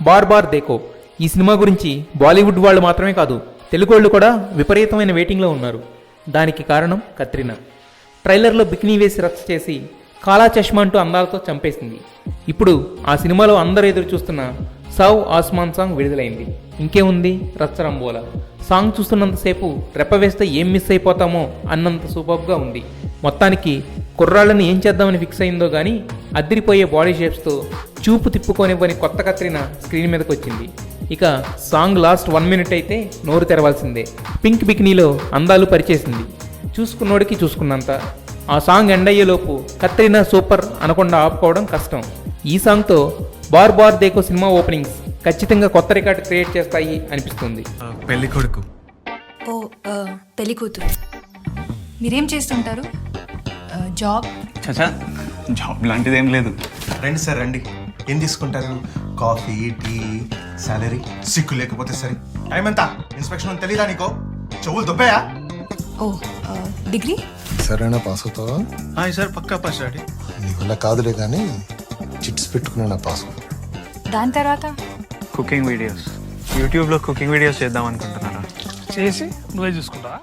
Bar bar దేకో. ఈ cinema గురించి బాలీవుడ్ వాళ్ళు మాత్రమే కాదు, తెలుగు వాళ్ళు కూడా విపరీతమైన వెయిటింగ్లో ఉన్నారు. దానికి కారణం కత్రినా. ట్రైలర్లో బికినీ వేసి రచ్చ చేసి కాలా చష్మా అంటూ అందాలతో చంపేసింది. ఇప్పుడు ఆ సినిమాలో అందరూ ఎదురు చూస్తున్న సావ్ ఆస్మాన్ సాంగ్ విడుదలైంది. ఇంకేముంది రచ్చరంబోలా. సాంగ్ చూస్తున్నంతసేపు రెప్ప వేస్తే ఏం మిస్ అయిపోతామో అన్నంత సూపర్గా ఉంది. మొత్తానికి కుర్రాళ్ళని ఏం చేద్దామని ఫిక్స్ అయిందో కానీ అదిరిపోయే బాడీ షేప్స్తో చూపు తిప్పుకోనివ్వని కొత్త కత్రినా స్క్రీన్ మీదకి వచ్చింది. ఇక సాంగ్ లాస్ట్ 1 minute అయితే నోరు తెరవాల్సిందే. పింక్ బికినీలో అందాలు పరిచేసింది, చూసుకున్నోడికి చూసుకున్నంత. ఆ సాంగ్ ఎండ్ అయ్యేలోపు కత్రినా సూపర్ అనకుండా ఆపుకోవడం కష్టం. ఈ సాంగ్తో బార్ బార్ దేకో సినిమా ఓపెనింగ్స్ ఖచ్చితంగా కొత్త రికార్డు క్రియేట్ చేస్తాయి అనిపిస్తుంది. పెళ్లి కొడుకు. ఓ పెళ్లి కూతురు. మీరేం చేస్తుంటారు? జాబ్? చచా, జాబ్ లాంటిది ఏం లేదు. రండి సార్ రండి. ఏం తీసుకుంటారు? Coffee, tea, salary? సిక్కు లేకపోతే సరే. టైం ఎంత? ఇన్స్పెక్షన్ తెలీదా నీకో? చెవులు దుబ్బయా? ఓ డిగ్రీ? సరేనా పాస్ అవుతావా? హాయ్ సార్, పక్కా పాస్ డాడీ. నీ వల్ల కాదులే కానీ చిట్స్ పెట్టుకున్నా పాస్. దాని తర్వాత కుకింగ్ వీడియోస్, యూట్యూబ్లో కుకింగ్ వీడియోస్ చేద్దాం అనుకుంటున్నారా? చేసి నువ్వే చూసుకుంటావా?